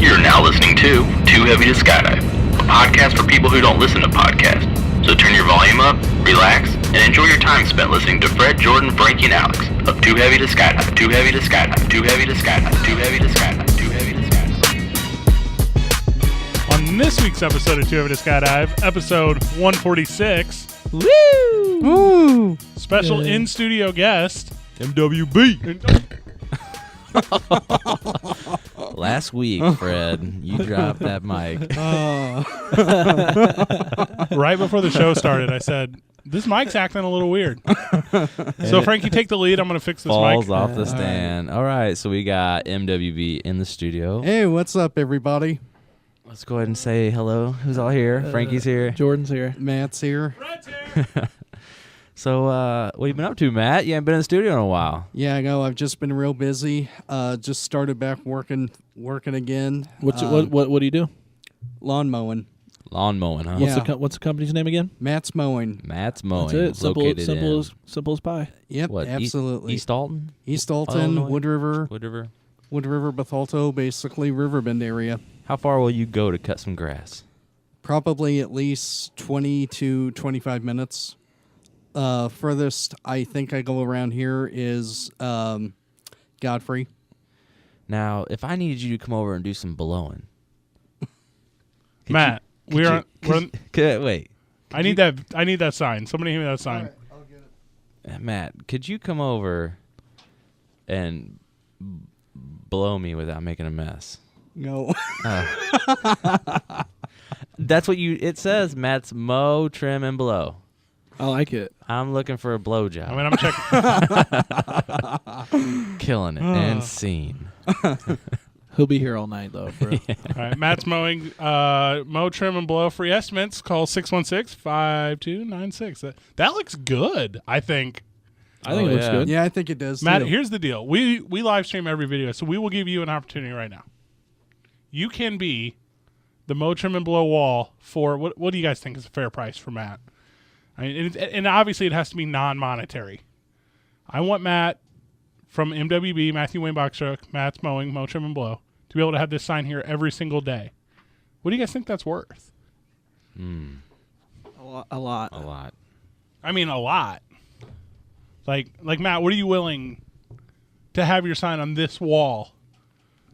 You're now listening to Too Heavy to Skydive, a podcast for people who don't listen to podcasts. So turn your volume up, relax, and enjoy your time spent listening to Fred, Jordan, Frankie, and Alex of Too Heavy to Skydive, Too Heavy to Skydive, Too Heavy to Skydive, Too Heavy to Skydive, Too Heavy to Skydive. On this week's episode of Too Heavy to Skydive, episode 146, Woo! Ooh. special in-studio guest, MWB. Last week, Fred, you dropped that mic. Right before the show started, I said, this mic's acting a little weird. So, Frankie, take the lead. I'm going to fix this Falls mic. off the stand. All right, so we got MWB in the studio. Hey, what's up, everybody? Let's go ahead and say hello. Who's all here? Frankie's here. Jordan's here. Matt's here. So, what you been up to, Matt? You haven't been in the studio in a while. Yeah, I know. I've just been real busy. Just started back working again. What do you do? Lawn mowing. Lawn mowing, huh? Yeah. What's the company's name again? Matt's Mowing. Matt's mowing. That's it. Located Simple as pie. Yep, what, absolutely. East Alton? East Alton, Illinois? Wood River, Bethalto, basically Riverbend area. How far will you go to cut some grass? Probably at least 20 to 25 minutes. Furthest I think I go around here is Godfrey. Now, if I needed you to come over and do some blowing. Matt, we're wait. I need that sign. Somebody hand me that sign. Right, I'll get it. Matt, could you come over and blow me without making a mess? No. That's what it says. Matt's mow, trim, and blow. I like it. I'm looking for a blow job. I mean, I'm checking. Killing it. And scene. He'll be here all night though. For All right, Matt's mowing. Mow, trim, and blow. Free estimates. Call 616-5296. That looks good, I think. I think it looks good. Yeah, I think it does. Matt, too. here's the deal. We live stream every video, so we will give you an opportunity right now. You can be the mow, trim, and blow wall for what do you guys think is a fair price for Matt? I mean, and obviously it has to be non-monetary. I want Matt from MWB, Matthew Wayne Box Truck, Matt's Mowing, Mow, Trim, and Blow, to be able to have this sign here every single day. What do you guys think that's worth? A lot. A lot. I mean, a lot. Like Matt, what are you willing to have your sign on this wall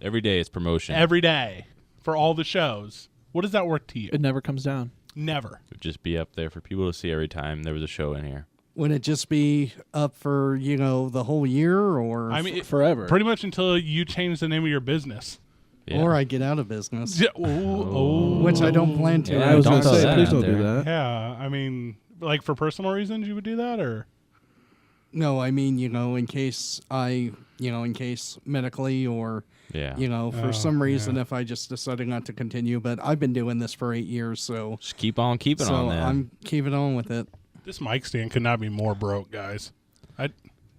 Every day is promotion. every day for all the shows? What is that worth to you? It never comes down. Never. It would just be up there for people to see every time there was a show in here. Would it just be up for, the whole year or I mean, Forever. pretty much until you change the name of your business. Yeah. or I get out of business, Yeah, oh. which I don't plan to. Yeah, I was don't going to throw say, that please out don't do there. that. Yeah, I mean, like for personal reasons, you would do that, or No, I mean, in case in case medically or, Yeah. for some reason if I just decided not to continue. But I've been doing this for 8 years, so Just keep on keeping so on that. I'm keeping on with it. this mic stand could not be more broke, guys.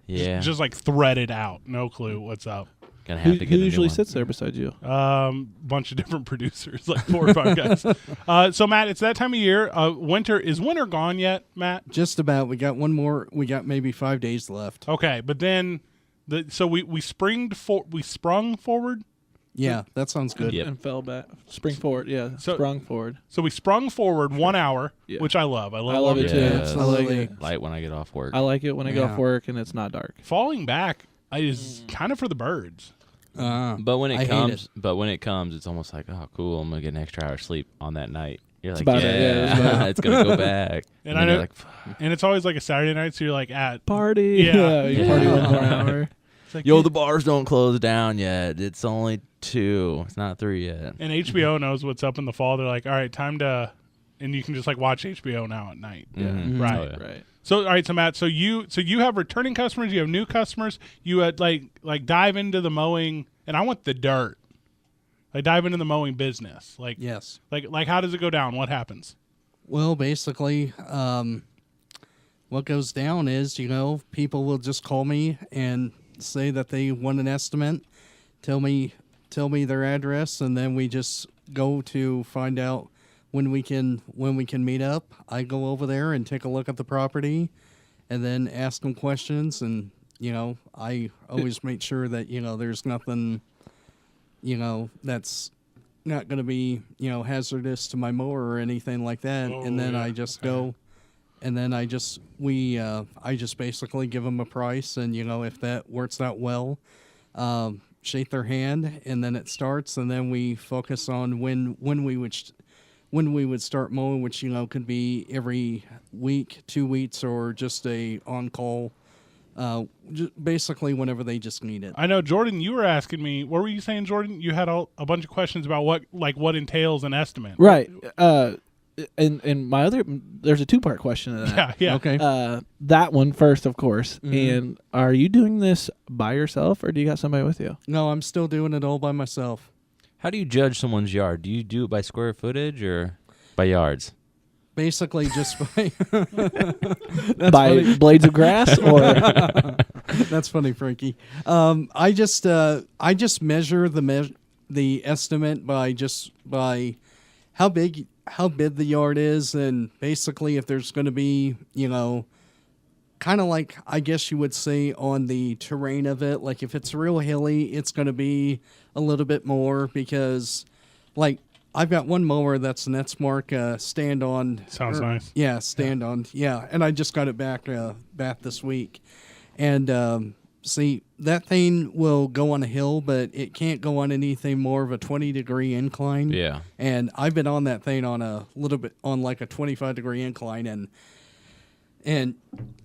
yeah. Just like threaded out, no clue what's up. Gonna Who have to get a new usually one. sits there beside you? Bunch of different producers, like 4 or 5 guys. So Matt, it's that time of year. Is winter gone yet, Matt? Just about. We got one more. We got maybe 5 days left. Okay, but then we sprung forward. Yeah, that sounds good. Yep. And fell back. Spring forward. Yeah. So- Sprung forward. So we sprung forward 1 hour, Yeah. which I love. I love, I love it too. Yeah. I like Absolutely. it. Light when I get off work. I like it when I go Yeah. off work and it's not dark. Falling back is kind of for the birds. But when I it hate comes, it's almost like, oh, cool, I'm gonna get an extra hour of sleep on that night. You're like, about it, yeah, it's about it's gonna go back. And then I know- you're like, And it's always like a Saturday night, so you're like at Party. Yeah. You party Yeah. 1 more hour. it's like, yo, the bars don't close down yet. It's only 2. It's not 3 yet. and HBO knows what's up in the fall. They're like, all right, time to, and you can just like watch HBO now at night. Mhm. Right. Oh, yeah. Right. So all right, so Matt, so you have returning customers, you have new customers, you had like dive into the mowing, and I want the dirt. Like dive into the mowing business. Like Yes. like how does it go down? What happens? Well, basically, what goes down is, people will just call me and say that they want an estimate, tell me their address, and then we just go to find out when we can meet up. I go over there and take a look at the property, and then ask them questions, and I always make sure that there's nothing that's not going to be, hazardous to my mower or anything like that. Oh, And then yeah. I just Okay. go, and then I just basically give them a price, and if that works out well, shake their hand, and then it starts, and then we focus on when we would start mowing, which could be every week, 2 weeks, or just a on call. Basically, whenever they just need it. I know, Jordan, you were asking me, what were you saying, Jordan? You had a bunch of questions about what entails an estimate. Right. And my other, there's a 2-part question to that. Yeah. Okay. That one first, of course. Mhm. And are you doing this by yourself, or do you got somebody with you? No, I'm still doing it all by myself. How do you judge someone's yard? Do you do it by square footage or by yards? Basically, just by By blades of grass, or that's funny, Frankie. I just measure the estimate by how big the yard is, and basically if there's going to be kind of like, I guess you would say, on the terrain of it. Like if it's real hilly, it's going to be a little bit more, because like I've got one mower that's an Netsmark stand on. Sounds nice. Yeah, stand on. Yeah, and I just got it back this week. And see, that thing will go on a hill, but it can't go on anything more of a 20-degree incline. Yeah. And I've been on that thing on a little bit on like a 25-degree incline, and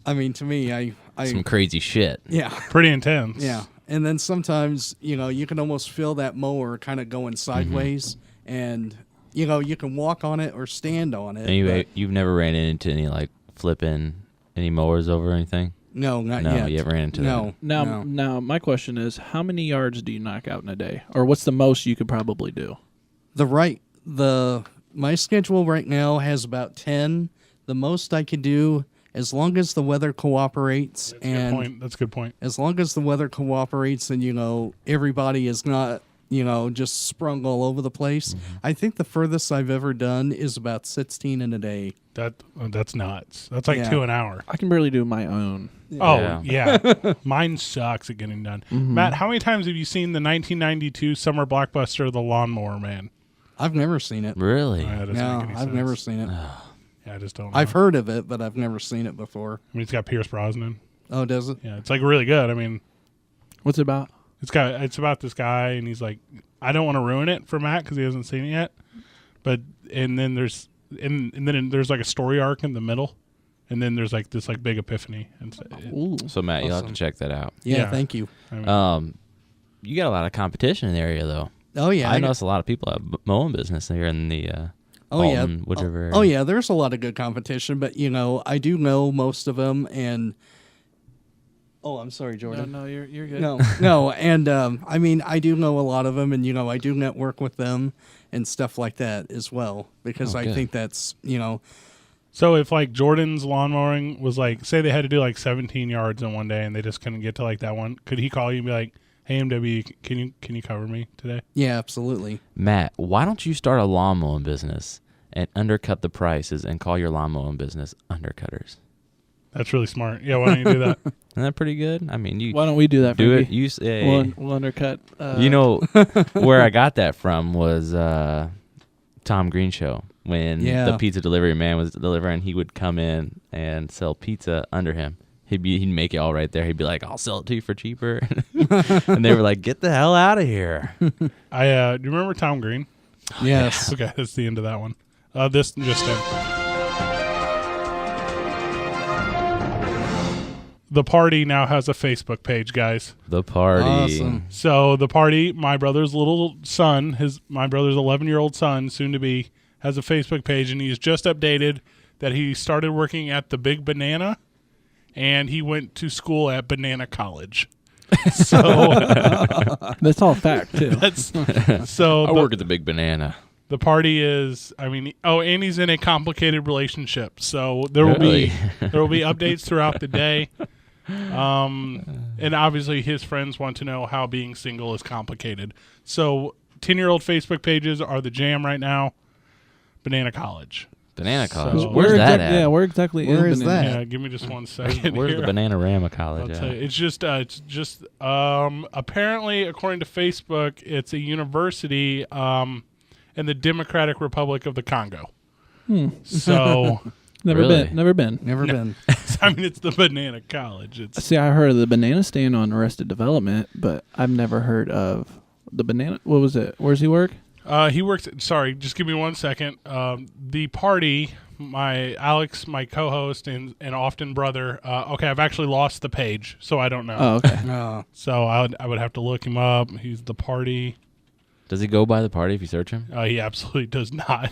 I mean, to me, I Some crazy shit. yeah. Pretty intense. Yeah. And then sometimes, you can almost feel that mower kind of going sideways, and, you can walk on it or stand on it. Anyway, but you've never ran into any flipping any mowers over or anything? no, not No, yet. you haven't ran into No. now my question is, how many yards do you knock out in a day, or what's the most you could probably do? My schedule right now has about 10. The most I could do, as long as the weather cooperates, That's a good point. as long as the weather cooperates, and everybody is not just sprung all over the place. I think the furthest I've ever done is about 16 in a day. That's nuts. That's like Yeah. 2 an hour. I can barely do my own. Oh, yeah. Mine sucks at getting done. Matt, how many times have you seen the 1992 summer blockbuster, The Lawnmower Man? I've never seen it. Really? That doesn't No, make any I've sense. never seen it. Yeah, I just don't know. I've heard of it, but I've never seen it before. I mean, it's got Pierce Brosnan. Oh, does it? Yeah, it's like really good. I mean, What's it about? it's about this guy, and he's like, I don't want to ruin it for Matt because he hasn't seen it yet. But and then there's like a story arc in the middle, and then there's like this big epiphany. And Ooh. So Matt, you'll have to Awesome. check that out. Yeah, Yeah. thank you. I mean, You got a lot of competition in the area, though. Oh, yeah. I noticed a lot of people have mowing business here in the Alton, whichever area. Oh, yeah, there's a lot of good competition, but, I do know most of them, and... Oh, I'm sorry, No, Jordan. no, you're good. No, and I mean, I do know a lot of them, and I do network with them and stuff like that as well, because Oh, I good. think that's so if Jordan's lawn mowing was say they had to do 17 yards in one day and they just couldn't get to that one, could he call you and be like, "Hey MW, can you cover me today?" yeah, absolutely. Matt, why don't you start a lawn mowing business and undercut the prices and call your lawn mowing business Undercutters? That's really smart. Yeah, why don't you do that? Isn't that pretty good? I mean, you Why don't we do that? do it. Frankie? You say, We'll undercut. where I got that from was Tom Green show when Yeah. the pizza delivery man was delivering. He would come in and sell pizza under him. He'd make it all right there. He'd be like, "I'll sell it to you for cheaper," and they were like, "Get the hell out of here!" Do you remember Tom Green? Yes. Okay, that's the end of that one. This just in. The party now has a Facebook page, guys. The party. Awesome. So the party, my brother's little son, my brother's 11-year-old son, soon to be, has a Facebook page, and he's just updated that he started working at the Big Banana, and he went to school at Banana College. So That's all fact too. that's so I work at the Big Banana. the party is. I mean, and he's in a complicated relationship, so there will Really? be updates throughout the day. And obviously his friends want to know how being single is complicated. So 10-year-old Facebook pages are the jam right now. Banana College. Banana So- College. Where Where's that at? Yeah, where exactly Where is is Banana? that? Yeah, give me just 1 second. Where's here. the Bananarama I'll College tell at? you. It's just apparently, according to Facebook, it's a university. and the Democratic Republic of the Congo. So, Never Really? been. Never been. Never been. I mean, it's the Banana College. It's See, I heard of the banana stand on Arrested Development, but I've never heard of the banana. What was it? Where's he work? he works. Sorry, just give me 1 second. The party, Alex, my co-host and often brother. Okay, I've actually lost the page, so I don't know. Oh, okay. So I would have to look him up. He's the party. Does he go by the party if you search him? He absolutely does not.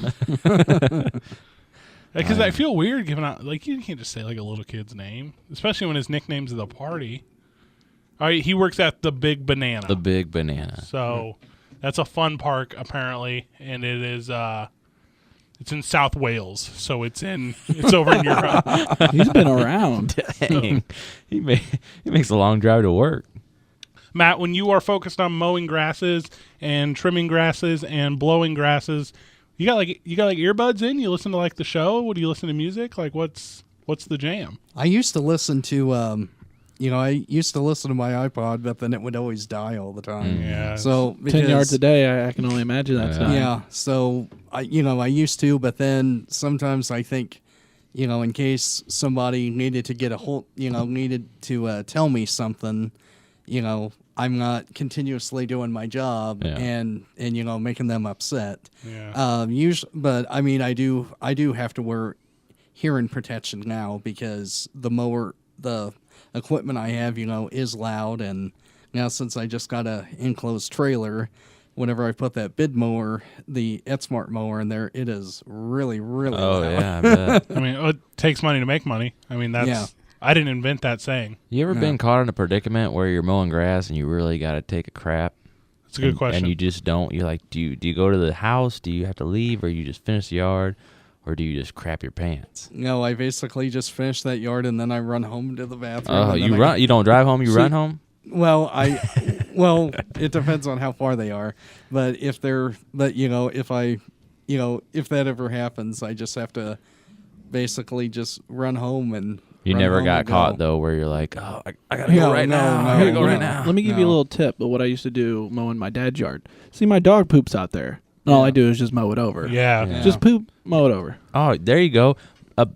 Because I feel weird giving out, like, you can't just say, like, a little kid's name, especially when his nickname's the party. He works at the Big Banana. The Big Banana. So that's a fun park, apparently, and it is, it's in South Wales, so it's over in Europe. He's been around. Dang. he makes a long drive to work. Matt, when you are focused on mowing grasses and trimming grasses and blowing grasses, you got like earbuds in? You listen to like the show? What do you listen to music? Like what's the jam? I used to listen to, I used to listen to my iPod, but then it would always die all the time. Yeah. So 10 yards a day, I can only imagine that's Yeah. not. Yeah. So I used to, but then sometimes I think, in case somebody needed to get needed to tell me something, I'm not continuously doing my job Yeah. and making them upset. Yeah. But I mean, I do have to wear hearing protection now because the equipment I have, is loud, and now since I just got a enclosed trailer, whenever I put that bid mower, the EtSmart mower in there, it is really, really Oh, loud. yeah, I bet. I mean, it takes money to make money. I mean, that's Yeah. I didn't invent that saying. You ever been caught in a predicament where you're mowing grass and you really got to take a crap? That's a good and, question. And you just don't. You're like, do you go to the house? Do you have to leave? Or you just finish the yard? Or do you just crap your pants? No, I basically just finish that yard and then I run home to the bathroom. Oh, and then you I- run? You don't drive home? You See- run home? Well, it depends on how far they are, but if that ever happens, I just have to basically just run home and. You run never home got and caught go. though, where you're like, oh, I gotta No, go right no, now. no, I gotta go no. right now. Let me give you a No. little tip of what I used to do mowing my dad's yard. See, my dog poops out there. And all I do is just mow it over. yeah. Yeah. Just poop, mow it over. Oh, there you go.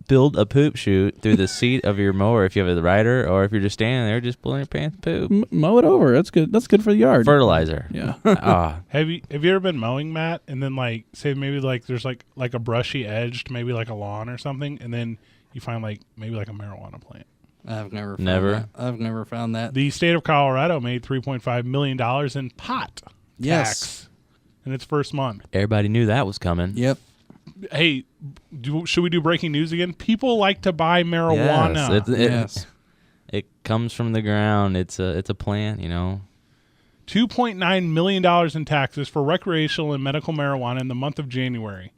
Build a poop chute through the seat of your mower if you have a rider, or if you're just standing there, just pulling your pants, poop. Mow it over. That's good. That's good for the yard. Fertilizer. Yeah. Ah, Have you ever been mowing, Matt, and then like say maybe like there's like a brushy edge to maybe like a lawn or something, and then you find like maybe like a marijuana plant? I've never. Never? Found that. I've never found that. The state of Colorado made $3.5 million in pot Yes. tax in its first month. everybody knew that was coming. Yep. Hey, should we do breaking news again? People like to buy marijuana. Yes, Yes. it comes from the ground. It's a plant, $2.9 million in taxes for recreational and medical marijuana in the month of January,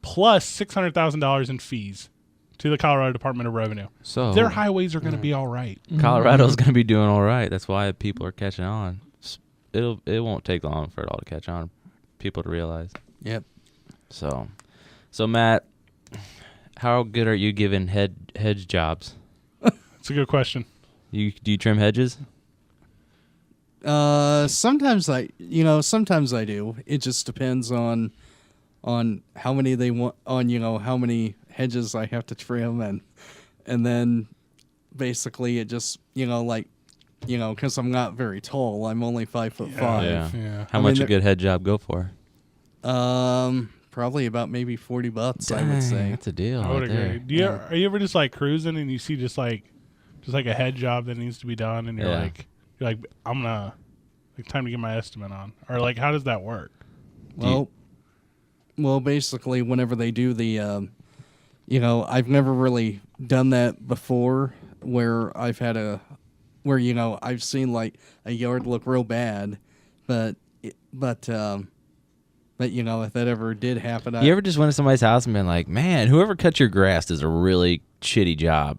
plus $600,000 in fees to the Colorado Department of Revenue. So Their highways are going to be all right. Colorado's going to be doing all right. That's why people are catching on. It won't take long for it all to catch on, people to realize. Yep. So Matt, how good are you giving hedge jobs? That's a good question. Do you trim hedges? Sometimes I do. It just depends on how many they want, on how many hedges I have to trim, and then basically it just because I'm not very tall. I'm only 5'5". Yeah. How I much mean, a good hedge job go for? Probably about maybe $40. I would Dang, say. that's a deal. I would right agree. there. Are you ever just like cruising and you see just like a head job that needs to be done, and you're Yeah. like I'm gonna time to get my estimate on, or like how does that work? Well, basically, whenever they do the, I've never really done that before, where I've seen like a yard look real bad, but if that ever did happen, You ever just went to somebody's house and been like, man, whoever cut your grass does a really shitty job.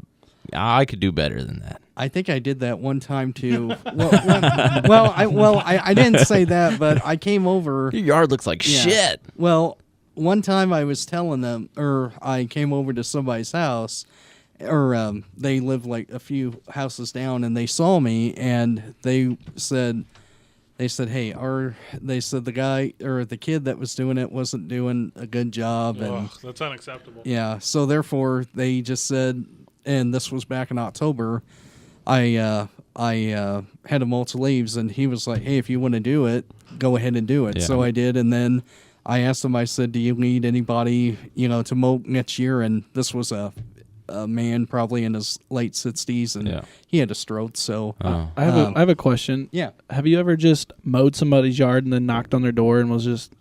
I could do better than that. I think I did that one time too. I didn't say that, but I came over. Your yard looks like Yeah. shit. Well, one time I was telling them, or I came over to somebody's house, or they lived like a few houses down, and they saw me, and they said, they said, hey, they said the guy or the kid that was doing it wasn't doing a good job. And Ugh, that's unacceptable. yeah, so therefore they just said, and this was back in October, I had him all to leaves, and he was like, hey, if you want to do it, go ahead and do it. Yeah. So I did, and then I asked him, I said, do you need anybody, to mow next year? And this was a man probably in his late 60s, and Yeah. he had a stroke, so Oh. I have a question. yeah. Have you ever just mowed somebody's yard and then knocked on their door and was just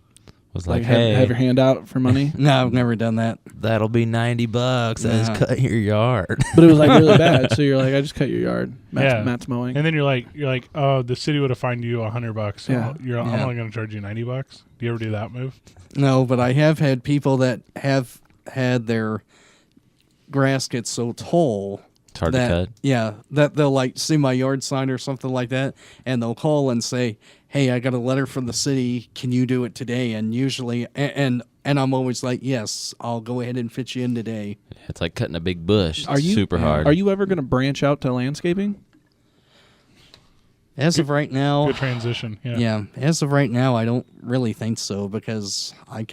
Was like, like, have, hey, have your hand out for money? No, I've never done that. that'll be $90. I just Nah. cut your yard. But it was like really bad. So you're like, I just cut your yard. Yeah. Matt's mowing. And then you're like, oh, the city would have fined you $100. So Yeah. I'm Yeah. only going to charge you $90. Do you ever do that move? No, but I have had people that have had their grass get so tall It's hard that, to cut. yeah, that they'll like see my yard sign or something like that, and they'll call and say, hey, I got a letter from the city, can you do it today? And usually, and I'm always like, yes, I'll go ahead and fit you in today. It's like cutting a big bush. Are you Super hard. Are you ever going to branch out to landscaping? As of right now, Good transition. Yeah. yeah, as of right now, I don't really think so, because I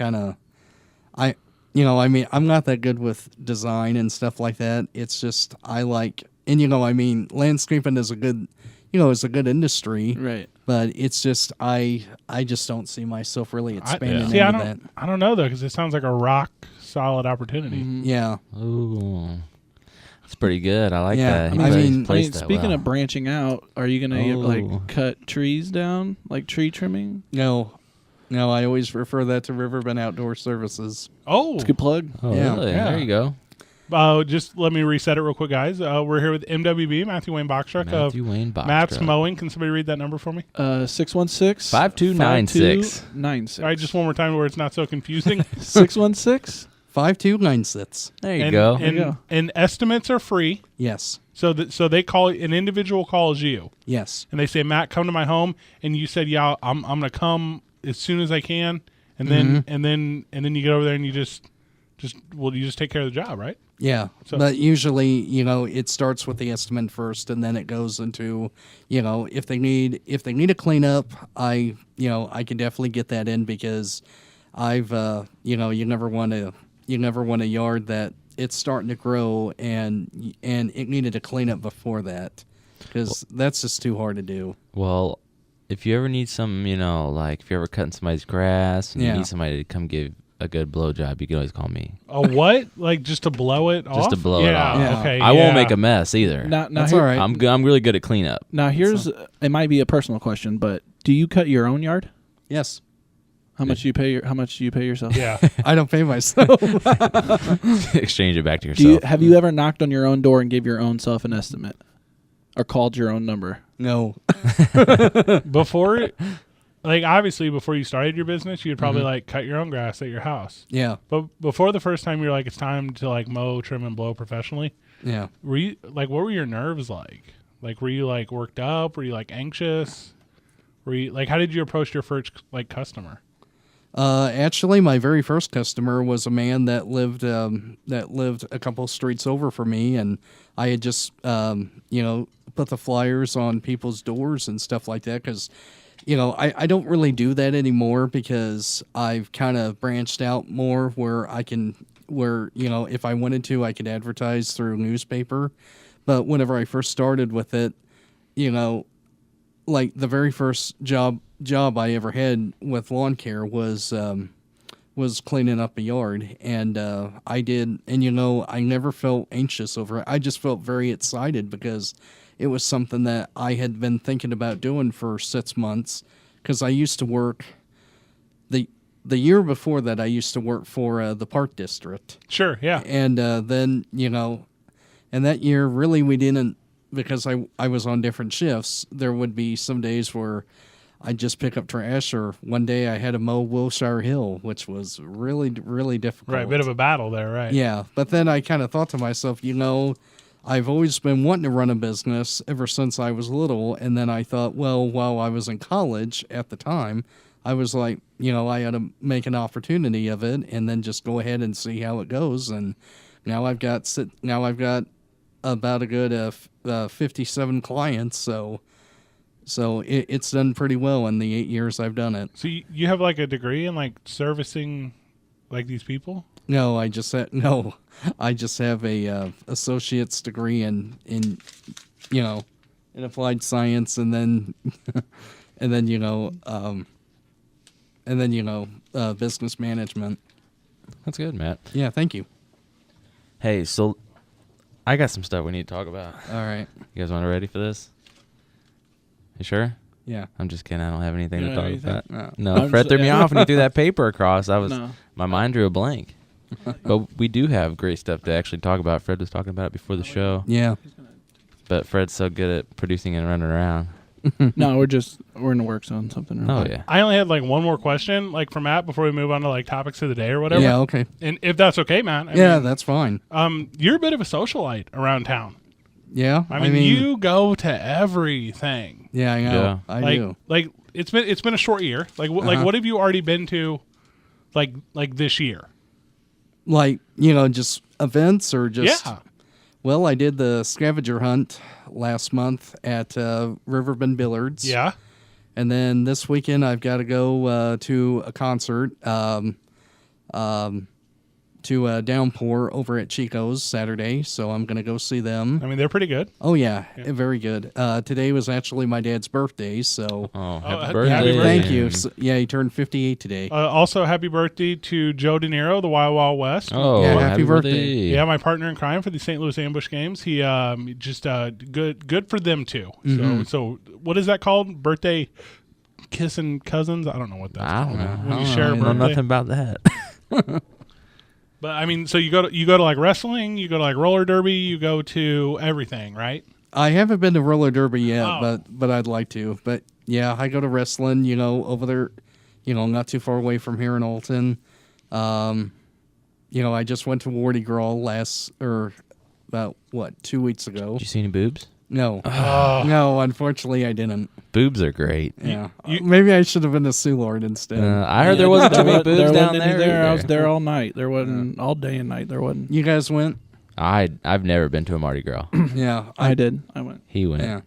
mean, I'm not that good with design and stuff like that. It's just, and landscaping is a good, is a good industry. Right. But it's just I just don't see myself really expanding See, into that. I don't know though, because it sounds like a rock solid opportunity. Yeah, Ooh. That's pretty good. I like Yeah, that. He I plays- mean- plays that speaking well. of branching out, are you going to Oh. like cut trees down, like tree trimming? no, I always refer that to Riverbend Outdoor Services. Oh, It's a good plug. Oh, Yeah. really? Yeah. There you go. just let me reset it real quick, guys. We're here with MWB, Matthew Wayne Boxtruck of Matthew Wayne Box Matt's Truck. Mowing. Can somebody read that number for me? 616 5296. 5296. All right, just one more time where it's not so confusing. 616. 5296. There you and, go. And, you go. and estimates are free. Yes, So they call, an individual calls you yes, and they say, Matt, come to my home, and you said, yeah, I'm gonna come as soon as I can, and then and then you get over there and you just take care of the job, right? yeah. So- But usually, it starts with the estimate first, and then it goes into, if they need a cleanup, I can definitely get that in, because I've you never want a yard that it's starting to grow and it needed a cleanup before that, because that's just too hard to do. Well, if you ever need some, like if you're ever cutting somebody's grass and Yeah. you need somebody to come give a good blowjob, you can always call me. A what? Like just to blow it off? Just to blow it off. Yeah. Okay. I won't yeah. make a mess either. Now That's here- all right. I'm really good at cleanup. Now here's it might be a personal question, but do you cut your own yard? Yes, How much do you pay? How much do you pay yourself? Yeah. I don't pay myself. Exchange it back to yourself. Have you ever knocked on your own door and gave your own self an estimate, or called your own number? No. Before, obviously before you started your business, you'd probably cut your own grass at your house. Yeah. But before the first time you're like, it's time to mow, trim, and blow professionally. Yeah. Were you what were your nerves like? Were you worked up? Were you anxious? Were you how did you approach your first customer? Actually, my very first customer was a man that lived a couple streets over from me, and I had just put the flyers on people's doors and stuff like that, because I don't really do that anymore, because I've kind of branched out more where if I wanted to, I could advertise through newspaper. But whenever I first started with it, the very first job I ever had with lawn care was cleaning up a yard, and I did, and I never felt anxious over it. I just felt very excited, because it was something that I had been thinking about doing for 6 months, because I used to work the year before that. I used to work for the park district, Sure, yeah. and then and that year really we didn't, because I was on different shifts. There would be some days where I'd just pick up trash, or one day I had to mow Wilshire Hill, which was really, really difficult. Right, bit of a battle there, right? Yeah, but then I kind of thought to myself, I've always been wanting to run a business ever since I was little, and then I thought, well, while I was in college at the time, I was like, I ought to make an opportunity of it, and then just go ahead and see how it goes. And now I've got about a good 57 clients, so So it's done pretty well in the 8 years I've done it. So you have like a degree in like servicing like these people? No, I just have a associate's degree in in applied science, and then business management. That's good, Matt. Yeah, thank you. Hey, so I got some stuff we need to talk about. All right. You guys want to ready for this? You sure? Yeah. I'm just kidding. I don't have anything You to don't talk have anything? about. No. No, Fred threw me off when he threw that paper across. No. My mind drew a blank. But we do have great stuff to actually talk about. Fred was talking about it before the show. Yeah. But Fred's so good at producing and running around. No, we're in the works on something. Real Oh, quick. yeah. I only had like one more question, like for Matt, before we move on to like topics of the day or whatever. Yeah. Okay. And if that's okay, Matt. I Yeah, mean, that's fine. you're a bit of a socialite around town. Yeah. I mean, you go to everything. Yeah, I know. Yeah. I Like, do. like it's been a short year. Like, like what have you already been to, like this year? Like, just events or just. Yeah. Well, I did the scavenger hunt last month at Riverbend Billards. Yeah. And then this weekend I've got to go to a concert to Downpour over at Chico's Saturday. So I'm going to go see them. I mean, they're pretty good. Oh, yeah. Very good. Today was actually my dad's birthday. So Oh, happy happy birthday. birthday. thank you. So, yeah, he turned 58 today. Also, happy birthday to Joe De Niro, the Wild Wild West. Oh, Yeah, happy happy birthday. birthday. Yeah, my partner in crime for the St. Louis Ambush Games. He just good for them too. So what is that called? Birthday kissing cousins? I don't know what that's I called. don't know. When you I share a don't I know birthday. nothing about that. But I mean, so you go to like wrestling, you go to like roller derby, you go to everything, right? I haven't been to roller derby yet, Oh. but I'd like to. But yeah, I go to wrestling, over there, not too far away from here in Alton. I just went to Wardy Grawl about 2 weeks ago. Did you see any boobs? No, Oh. no, unfortunately I didn't. Boobs are great. Yeah, You- maybe I should have been a Sioux Lord instead. I heard there wasn't too many boobs down wasn't any there. I was either. there all night. There wasn't all day and night. There wasn't. You guys went? I've never been to a Mardi Gras. Yeah, I did. I went. He went. Yeah,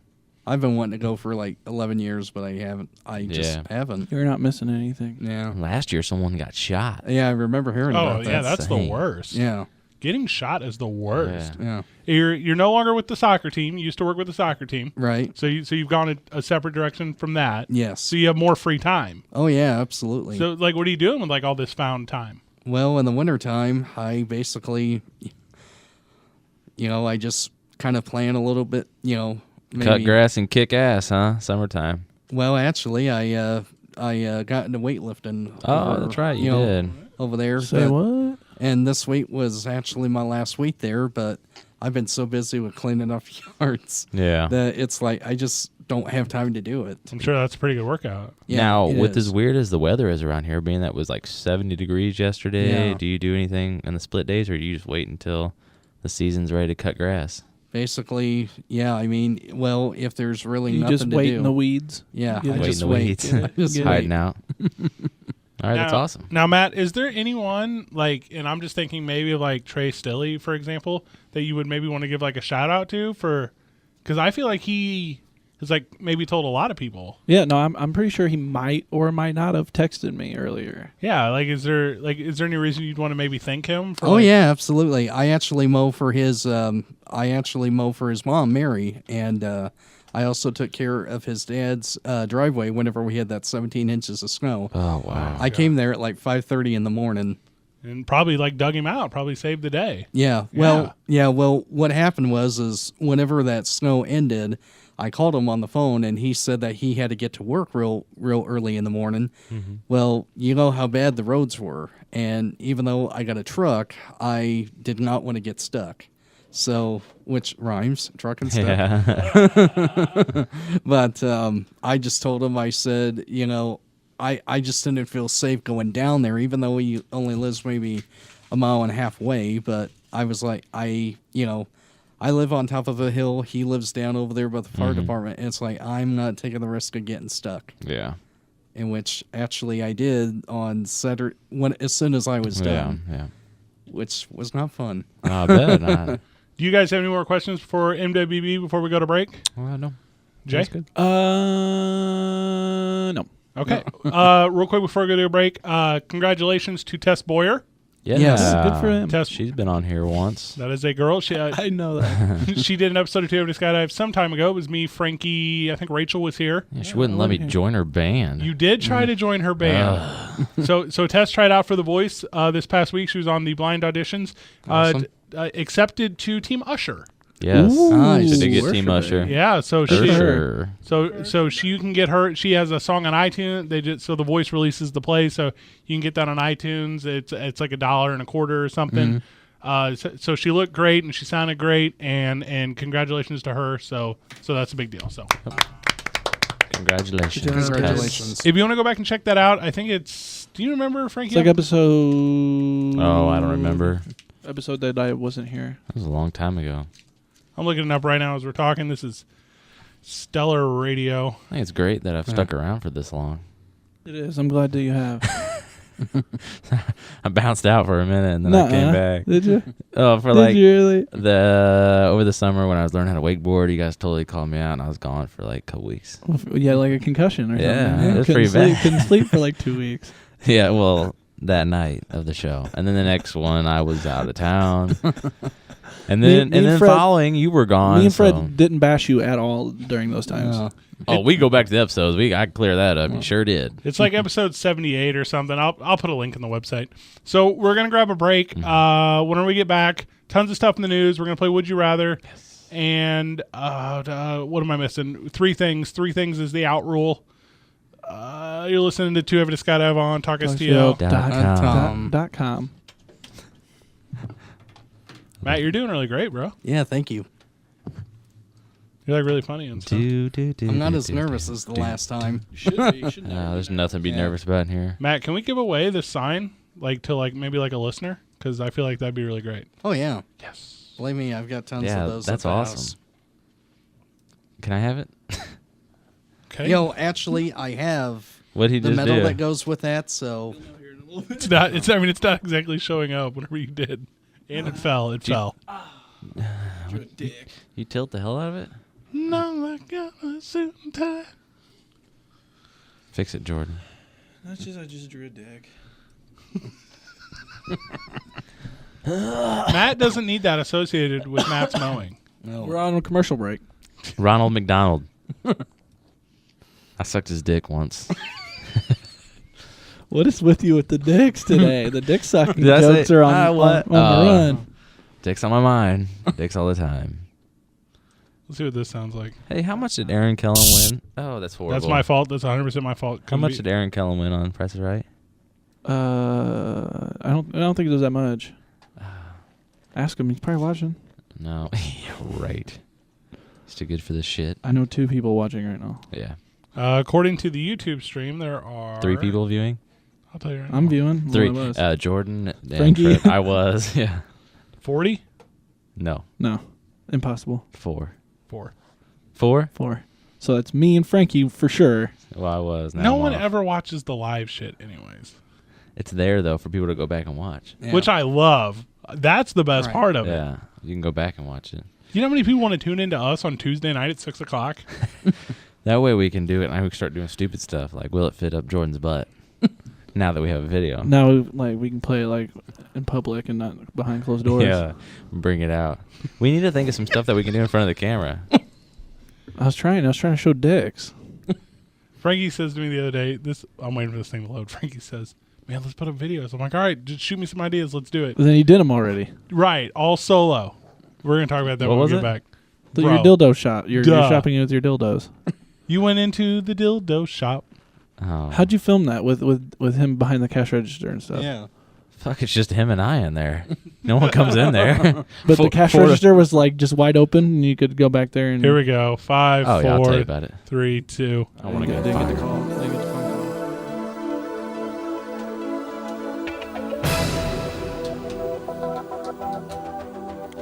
I've been wanting to go for like 11 years, but I haven't. I just haven't. You're not missing anything. Yeah, Last year, someone got shot. yeah, I remember hearing Oh about that. yeah, that's the insane. worst. Yeah, Getting shot is the worst. Yeah. yeah, You're no longer with the soccer team. You used to work with the soccer team, right. so you've gone a separate direction from that. Yes. So you have more free time. Oh yeah, absolutely. So like, what are you doing with like all this found time? Well, in the wintertime, I basically, I just kind of plan a little bit, maybe. Cut grass and kick ass, huh? Summertime. Well, actually, I got into weightlifting. Oh, that's right. You did. Over there. Say what? And this week was actually my last week there, but I've been so busy with cleaning up yards Yeah. that it's like I just don't have time to do it. I'm sure that's a pretty good workout. Yeah, now, it with is. as weird as the weather is around here, being that it was like 70 degrees yesterday, Yeah. do you do anything in the split days, or do you just wait until the season's ready to cut grass? Basically, yeah. I mean, well, if there's really You nothing just to wait do, in the weeds. yeah, Wait I in just the wait. weeds. I just Get wait. Hiding out. All right, that's awesome. Now, Matt, is there anyone like, and I'm just thinking maybe of like Trey Stilley, for example, that you would maybe want to give like a shout out to because I feel like he has like maybe told a lot of people. Yeah, no, I'm pretty sure he might or might not have texted me earlier. Yeah, like is there any reason you'd want to maybe thank him for? Oh like, yeah, absolutely. I actually mow for his mom, Mary, and I also took care of his dad's driveway whenever we had that 17 inches of snow. Oh, wow. I came there at like 5:30 in the morning. and probably like dug him out, probably saved the day. Yeah. Well, what happened was whenever that snow ended, I called him on the phone and he said that he had to get to work real early in the morning. Mm-hmm. Well, you know how bad the roads were, and even though I got a truck, I did not want to get stuck. So, which rhymes, truck and stuff. Yeah. But I just told him, I said, I just didn't feel safe going down there, even though he only lives maybe a mile and a half away. But I was like, I live on top of a hill. He lives down over there by the fire department. And it's like, I'm not taking the risk of getting stuck. Yeah. In which actually I did on Saturday, as soon as I was Yeah. done, Yeah. which was not fun. I bet. Do you guys have any more questions for MWB before we go to break? Well, no. Jay? That's good. No. Okay. Real quick before we go to a break, congratulations to Tess Boyer. Yeah. Yes. Good for him. Tess, She's been on here once. that is a girl. She I know that. she did an episode of TooHeavy to Skydive some time ago. It was me, Frankie. I think Rachel was here. Yeah, she wouldn't let me join her band. You did try to join her band. So Tess tried out for The Voice this past week. She was on the blind auditions. Awesome. Accepted to Team Usher. Yes. Nice. She did get Worship Team it. Usher. Yeah, so For she sure. so you can get her. She has a song on iTunes. So The Voice releases the play, so you can get that on iTunes. It's like $1.25 or something. So she looked great and she sounded great, and congratulations to her. So that's a big deal. So Congratulations. Congratulations. if you want to go back and check that out, I think it's. Do you remember, Frankie? It's like episode. Oh, I don't remember. Episode that I wasn't here. That was a long time ago. I'm looking it up right now as we're talking. This is Stellar Radio. I think it's great that I've stuck around for this long. It is. I'm glad that you have. I bounced out for a minute and then I came back. Did you? Oh, for Did like you really? over the summer when I was learning how to wakeboard, you guys totally called me out and I was gone for like a couple weeks. Yeah, like a concussion or Yeah, something. it was couldn't pretty sleep, bad. Couldn't sleep for like 2 weeks. Yeah, well, that night of the show, and then the next one I was out of town, and then Me and Fred- following you were gone. Me and Fred so- didn't bash you at all during those times. Oh, we go back to the episodes. I clear that up. You sure did. It's like episode 78 or something. I'll put a link on the website. So we're gonna grab a break. When we get back, tons of stuff in the news. We're gonna play Would You Rather, and what am I missing? Three things. Three things is the out rule. You're listening to TooHeavy to Skydive on Talk STL. .com. Matt, you're doing really great, bro. Yeah, thank you. You're like really funny and stuff. I'm not as nervous as the last time. Should be. No, there's nothing to be nervous about in here. Matt, can we give away the sign to maybe like a listener? Because I feel like that'd be really great. Oh, yeah. Yes. Believe me, I've got tons Yeah, of those. that's at the awesome. house. Can I have it? Okay. Actually, I have What he the just medal do? that goes with that, so It's not. It's exactly showing up whenever you did, and it fell. It fell. You're a dick. You tilt the hell out of it. No, like a suit and tie. Fix it, Jordan. I just drew a dick. Matt doesn't need that associated with Matt's mowing. no. We're on a commercial break. Ronald McDonald. I sucked his dick once. What is with you with the dicks today? The dick sucking Did I say- jokes are on what? the run. Dick's on my mind. Dick's all the time. Let's see what this sounds like. Hey, how much did Aaron Kellen win? Oh, that's horrible. That's my fault. That's 100% my fault. How much did Aaron Kellen win on Price is Right? I don't think it was that much. Ask him. He's probably watching. No. Yeah, right. He's too good for this shit. I know 2 people watching right now. Yeah. According to the YouTube stream, there are 3 people viewing? I'll tell you right I'm now. viewing. 3. Well, I was. Jordan and Frankie? Fred. I was. Yeah. 40? No. No, impossible. 4. 4. 4? 4. So that's me and Frankie for sure. Well, I was. Now No I'm one off. ever watches the live shit, anyways. It's there, though, for people to go back and watch. Yeah. Which I love. That's the best Right. part of it. Yeah. You can go back and watch it. You know how many people want to tune into us on Tuesday night at 6 o'clock? That way we can do it, and we can start doing stupid stuff, like will it fit up Jordan's butt? Now that we have a video. Now, like we can play like in public and not behind closed doors. Yeah, bring it out. We need to think of some stuff that we can do in front of the camera. I was trying to show dicks. Frankie says to me the other day, I'm waiting for this thing to load. Frankie says, man, let's put up videos. I'm like, all right, just shoot me some ideas. Let's do it. But then you did them already. Right, all solo. We're going to talk about that What when we was get it? back. Your Bro. dildo shop. You're Duh. shopping with your dildos. You went into the dildo shop. Oh, How'd you film that with him behind the cash register and stuff? Yeah. fuck! It's just him and I in there. No one comes in there. But the cash register was like just wide open, and you could go back there and. Here we go. 5, Oh yeah, I'll tell you 4, about it. 3, 2. I want to They get get the fired. call. They get the phone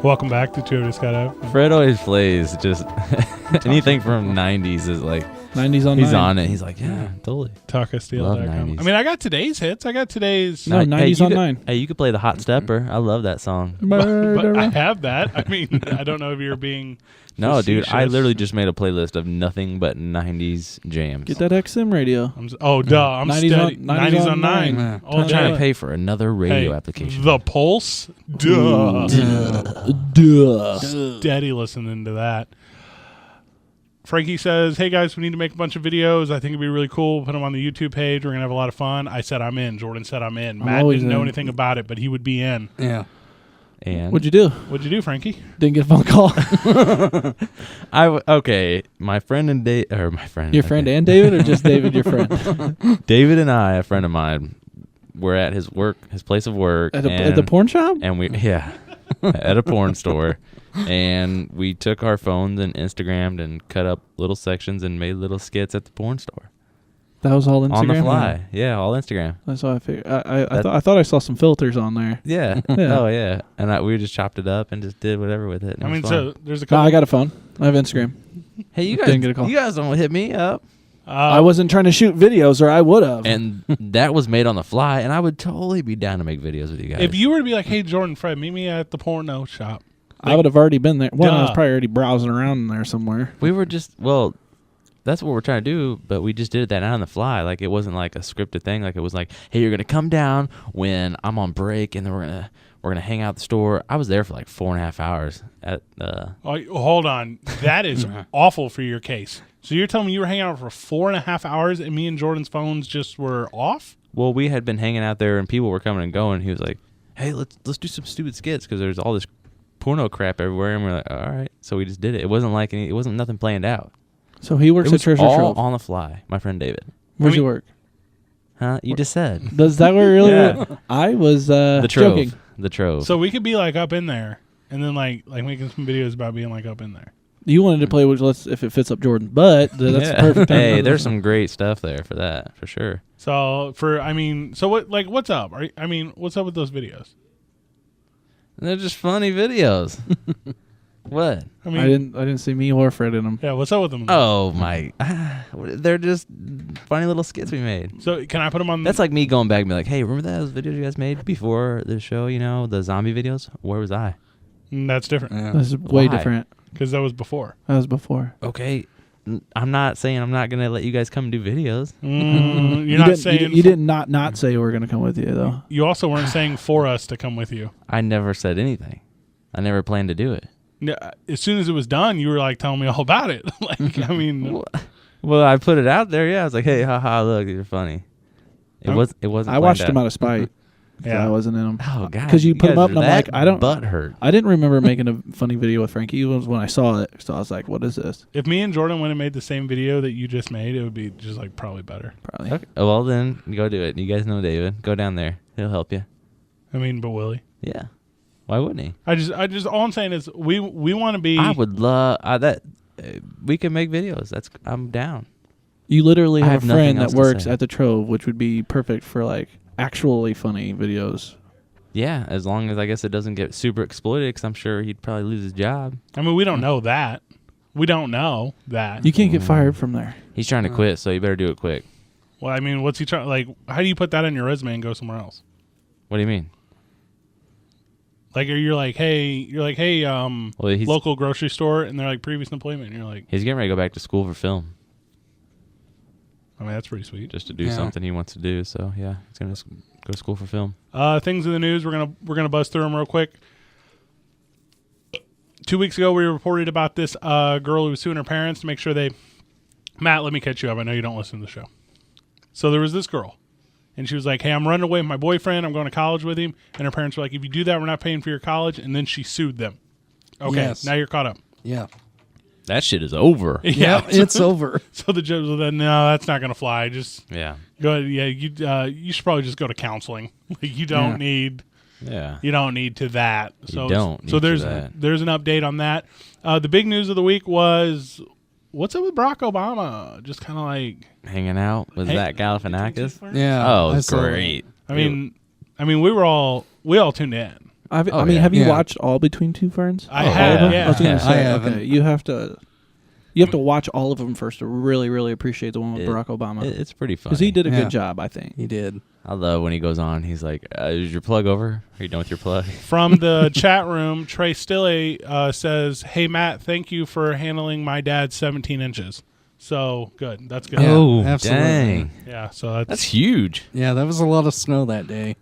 Welcome back to TooHeavy to Skydive. Fred always plays just anything from '90s is like 90s on He's 9. on it. He's like, yeah, totally. Love TalkASTL.com. 90s. I mean, I got today's hits. I got today's. No, 90s you on could, 9. Hey, you could play the Hot Stepper. I love that song. But I have that. I mean, I don't know if you're being. No, dude, I facetious. literally just made a playlist of nothing but 90s jams. Get that XM radio. I'm I'm 90s steady. on- 90s on 9. Yeah. All I'm trying day. to pay for another radio Hey, application. The Pulse. Duh. Duh. Steady listening to that. Frankie says, hey guys, we need to make a bunch of videos. I think it'd be really cool. Put them on the YouTube page. We're going to have a lot of fun. I said I'm in. Jordan said I'm in. I'm Matt always didn't know in. anything about it, but he would be in. Yeah. And What'd you do? What'd you do, Frankie? Didn't get a phone call. okay, my friend and my friend, Your friend and David, or just David, your friend? David and I, a friend of mine, were at his place of work At the porn shop? and we at a porn store, and we took our phones and Instagrammed and cut up little sections and made little skits at the porn store That was all Instagram? on the fly. Yeah, all Instagram. That's what I figured. I thought I saw some filters on there. Yeah. Yeah. Oh yeah, and we just chopped it up and just did whatever with it. and it I was mean, fun. so there's a No, couple. I got a phone. I have Instagram. Hey, you Didn't get a call. guys don't hit me up. I wasn't trying to shoot videos, or I would have. And that was made on the fly, and I would totally be down to make videos with you guys. If you were to be like, hey, Jordan, Fred, meet me at the porno shop. I would have already been there. Well, I was Duh. probably already browsing around in there somewhere. we were just that's what we're trying to do, but we just did it that night on the fly. Like it wasn't like a scripted thing. Like it was like, hey, you're gonna come down when I'm on break, and then we're gonna hang out at the store. I was there for like 4.5 hours at Oh, hold on. That is awful for your case. So you're telling me you were hanging out for 4.5 hours and me and Jordan's phones just were off? Well, we had been hanging out there and people were coming and going. He was like, hey, let's do some stupid skits because there's all this porno crap everywhere, and we're like, all right. So we just did it. It wasn't like it wasn't nothing planned out. So he works It at was Treasure all Trove. on the fly. My friend David. Where's I he mean- work? Huh? You just said Does that where really? Yeah. work? I was the Trove. joking. The Trove. So we could be like up in there and then like making some videos about being like up in there. You wanted to play with let's if it fits up Jordan, but that's Yeah. the perfect time. Hey, there's some great stuff there for that, for sure. So what's up? What's up with those videos? They're just funny videos. What? I mean, I didn't see me or Fred in them. yeah, what's up with them? Oh my! They're just funny little skits we made. So can I put them on? That's like me going back and be like, "Hey, remember those videos you guys made before the show? You know, the zombie videos. Where was I?" That's different Yeah. That's way Why? different. because that was before. That was before. Okay, I'm not saying I'm not gonna let you guys come do videos. You're You not didn't, saying you did not say we're gonna come with you though. You also weren't saying for us to come with you. I never said anything. I never planned to do it. As soon as it was done, you were like telling me all about it. Like, I mean, Well, I put it out there. Yeah, I was like, "Hey, haha, look, you're funny." It wasn't. I watched planned them out of spite. Yeah. I wasn't in them. Oh god! 'Cause you put 'em guys up and are I'm like, that I don't- butt hurt. I didn't remember making a funny video with Frankie. It was when I saw it, so I was like, "What is this?" if me and Jordan went and made the same video that you just made, it would be just like probably better. Probably. Okay. Well, then go do it. You guys know David. Go down there. He'll help you. I mean, but Willie, Yeah. Why wouldn't he? I just all I'm saying is we want to be. I would love that. We can make videos. I'm down. You literally I have have a nothing friend else that to works say. at the Trove, which would be perfect for like actually funny videos. Yeah, as long as I guess it doesn't get super exploited, because I'm sure he'd probably lose his job. I mean, we don't know that. We don't know that. You can't get fired from there. He's trying to quit, so you better do it quick. Well, I mean, what's he trying? Like, how do you put that on your resume and go somewhere else? What do you mean? Like, you're like, hey, Well, he's local grocery store, and they're like previous employment, and you're like, he's getting ready to go back to school for film, I mean, that's pretty sweet. just to do Yeah. something he wants to do. So yeah, he's gonna go to school for film. Things in the news. We're gonna buzz through them real quick. 2 weeks ago, we reported about this girl who was suing her parents to make sure they. Matt, let me catch you up. I know you don't listen to the show. So there was this girl, and she was like, "Hey, I'm running away with my boyfriend. I'm going to college with him." And her parents were like, "If you do that, we're not paying for your college." And then she sued them. Okay, Yes. now you're caught up. Yeah. That shit is over. Yeah, It's over. So the judge was like, "No, that's not going to fly. Just Yeah. go ahead. Yeah, you should probably just go to counseling. Like, you don't need." Yeah. You don't need to that. So don't So need to there's that. there's an update on that. The big news of the week was what's up with Barack Obama? Just kind of like Hanging out with Hey- Zach Galifianakis. Yeah. Oh, I it's saw that. great. I mean we all tuned in. I mean, yeah. have you Yeah. watched all Between Two Ferns? I Oh, have, yeah. yeah. I was gonna Yeah, say, I haven't. okay, you have to. You have to watch all of them first to really, really appreciate the one with Barack Obama. It's pretty funny. Because he did a Yeah. good job, I think. He did. I love when he goes on. He's like, "Is your plug over? Are you done with your plug?" From the chat room, Trey Stille says, "Hey Matt, thank you for handling my dad's 17 inches." So good. That's good. Yeah, Oh, absolutely. dang. Yeah. So That's huge. Yeah, that was a lot of snow that day.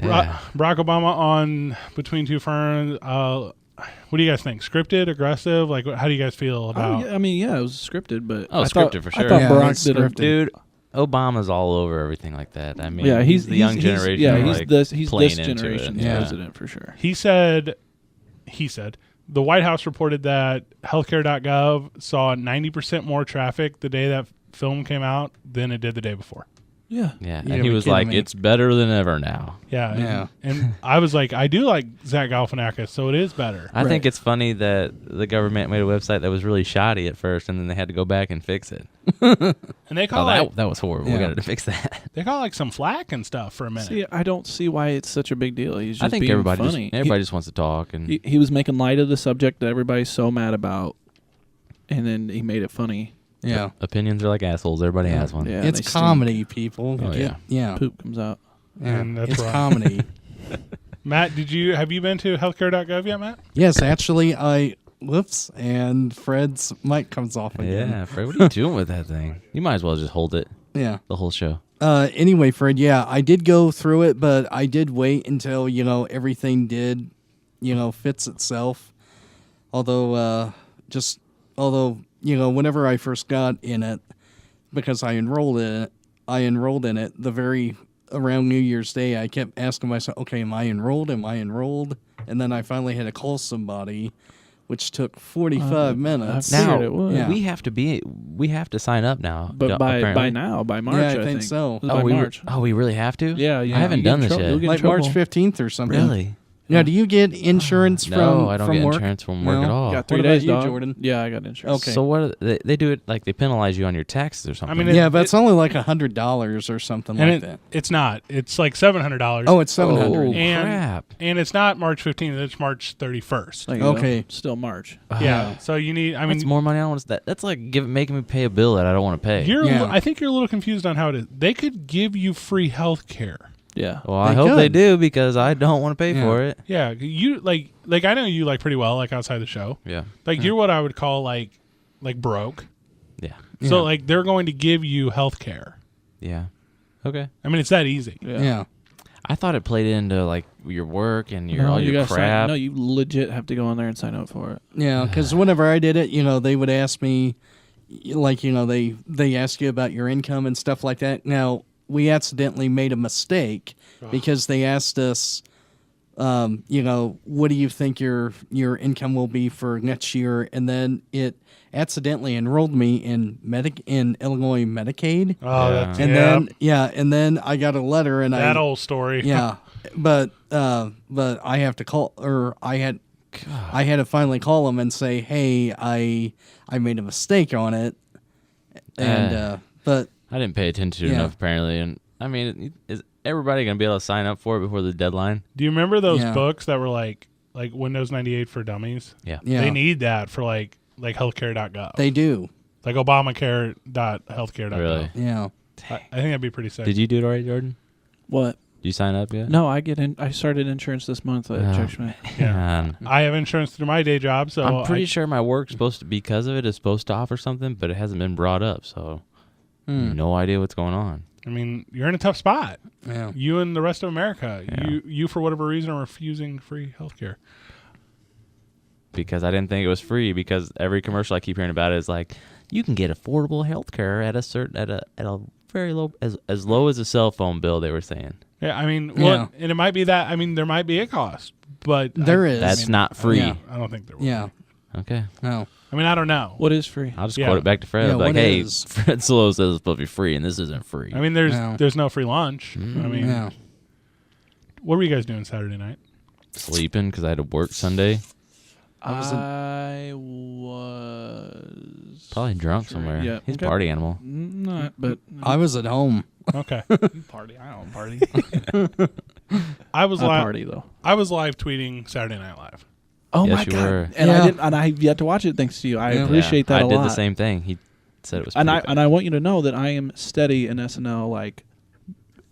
Yeah. Barack Obama on Between Two Ferns. What do you guys think? Scripted, aggressive? Like, how do you guys feel about? I mean, yeah, it was scripted, but Oh, I scripted thought, for I sure. thought Yeah, Barack it's did a scripted. Dude, Obama's all over everything like that. I mean, Yeah, he's the young generation. Yeah, are, he's like, this playing into generation's it. Yeah. president for sure. He said, the White House reported that healthcare.gov saw 90% more traffic the day that film came out than it did the day before. Yeah. Yeah, You gotta and he be was kidding like, me. "It's better than ever now." Yeah. Yeah. And I was like, I do like Zach Galifianakis, so it is better. I think Right. it's funny that the government made a website that was really shoddy at first, and then they had to go back and fix it. And they Oh, call that was horrible. Yeah. We got to fix that. they call like some flack and stuff for a minute. See, I don't see why it's such a big deal. He's just I think being everybody funny. just wants to talk, and He was making light of the subject that everybody's so mad about, and then he made it funny. Yeah. opinions are like assholes. Everybody has one. Yeah, It's they stink. comedy, people. Oh, yeah. Yeah. Poop comes out. Yeah. And that's it's right. comedy. Matt, have you been to healthcare.gov yet, Matt? Yes, actually, whoops, and Fred's mic comes off again. Yeah, Fred, what are you doing with that thing? You might as well just hold it Yeah. the whole show. Anyway, Fred, yeah, I did go through it, but I did wait until, everything did, fits itself. Although, whenever I first got in it, because I enrolled in it around New Year's Day, I kept asking myself, okay, am I enrolled? Am I enrolled? And then I finally had to call somebody, which took 45 minutes. I figured Now it would. Yeah. we have to sign up now. But by apparently. now, by March, Yeah, I I think so. It was by March. we really have to. Yeah, I haven't you get done in this trouble. You'll yet. get in Like March trouble. 15th or something. Really? Now, do you get insurance No, from I don't from get work? insurance from work No? at all. Got 3 What about days, you, dog. Jordan? Yeah, I got insurance. Okay. So what they do it like they penalize you on your taxes or something. I mean, Yeah, but it's only like $100 or something And like that. it's not. It's like $700. Oh, it's $700. Oh, and, crap. And it's not March 15th. It's March 31st. There you go. Okay. Still March. Yeah. So you need. I That's mean, more money. I don't want to. That's like making me pay a bill that I don't want to pay. Yeah. I think you're a little confused on how it is. They could give you free health care. Yeah. Well, I They hope they could. do because I don't want to pay Yeah. for it. Yeah, you like I know you like pretty well, like outside the show. Yeah. Like you're what I would call like broke. Yeah. So Yeah. like they're going to give you health care. Yeah. Okay. I mean, it's that easy. Yeah. I thought it played into like your work and your No, all you your gotta crap. no, you legit have to go on there and sign up for it. Yeah, because whenever I did it, they would ask me, like, they ask you about your income and stuff like that. Now, we accidentally made a mistake because they asked us, what do you think your income will be for next year? And then it accidentally enrolled me in Illinois Medicaid. Oh, Yeah. that's And then I got a letter and that old story. yeah, but I have to call, or I had to finally call them and say, hey, I made a mistake on it, and but I didn't pay attention Yeah. enough apparently, and I mean, is everybody gonna be able to sign up for it before the deadline? Do you remember those Yeah. books that were like Windows 98 for dummies? Yeah. yeah, They need that for like healthcare.gov. they do, like Obamacare.healthcare.gov. Really? yeah. I think that'd be pretty sick. Did you do it already, Jordan? What? Did you sign up yet? No, I started insurance this month at Oh. Churchman. Yeah. Man. I have insurance through my day job, so I'm pretty sure my work's supposed to, because of it, is supposed to offer something, but it hasn't been brought up, so no idea what's going on. I mean, you're in a tough spot. Yeah. You and the rest of America. Yeah. You for whatever reason are refusing free healthcare. Because I didn't think it was free, because every commercial I keep hearing about is like, you can get affordable health care at a very low, as low as a cell phone bill, they were saying. Yeah, I mean, Yeah. and it might be that. I mean, there might be a cost, but There is. That's not free. Yeah. I don't think there will. Yeah. Okay. No. I mean, I don't know. What is free? I'll just Yeah. quote it back to Fred. Yeah, Like, what hey, is- Fred Solo says it's supposed to be free, and this isn't free. I mean, No. there's no free lunch. I mean, Yeah. what were you guys doing Saturday night? Sleeping because I had to work Sunday. I was Probably drunk Sure, somewhere. yeah. He's a Okay. party animal. not, but I was at home. Okay, party. I don't party. I was I live. party though. I was live tweeting Saturday Night Live. Oh Yes, my you god! were. And Yeah. I didn't. And I've yet to watch it. Thanks to you. I Yeah. appreciate that I a did lot. the same thing. He said it was. And pretty bad. I want you to know that I am steady in SNL. Like,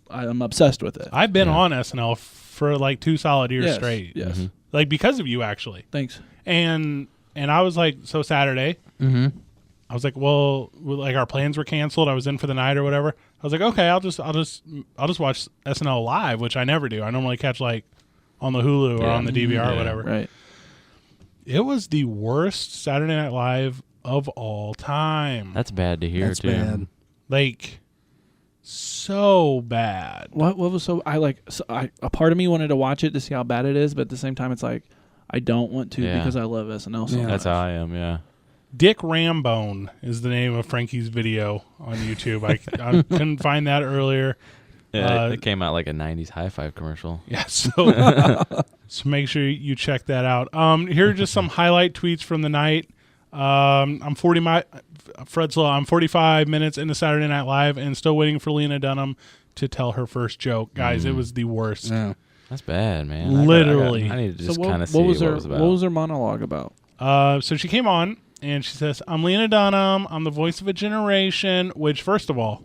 I'm obsessed with it. I've been Yeah. on SNL for like 2 solid years Yes, straight. Yes. Mhm. Like because of you actually. Thanks. And I was like, so Saturday, Mm-hmm. I was like, well, like our plans were canceled. I was in for the night or whatever. I was like, okay, I'll just watch SNL live, which I never do. I normally catch like on the Hulu or Yeah. on the DVR or Yeah. whatever. Right. It was the worst Saturday Night Live of all time. That's bad to hear That's too. bad. Like so bad. What was so? A part of me wanted to watch it to see how bad it is, but at the same time, it's like I don't want to Yeah. because I love SNL so Yeah. much. That's how I am. Yeah. Dick Rambone is the name of Frankie's video on YouTube. I couldn't find that earlier. Yeah, it came out like a '90s high five commercial. Yeah, so make sure you check that out. Here are just some highlight tweets from the night. I'm 45 minutes into Saturday Night Live and still waiting for Lena Dunham to tell her first joke. Guys, it was the worst. Yeah. That's bad, man. Literally. I need to just So kind of see what was what her it was about. what was her monologue about? So she came on and she says, "I'm Lena Dunham. I'm the voice of a generation." Which, first of all,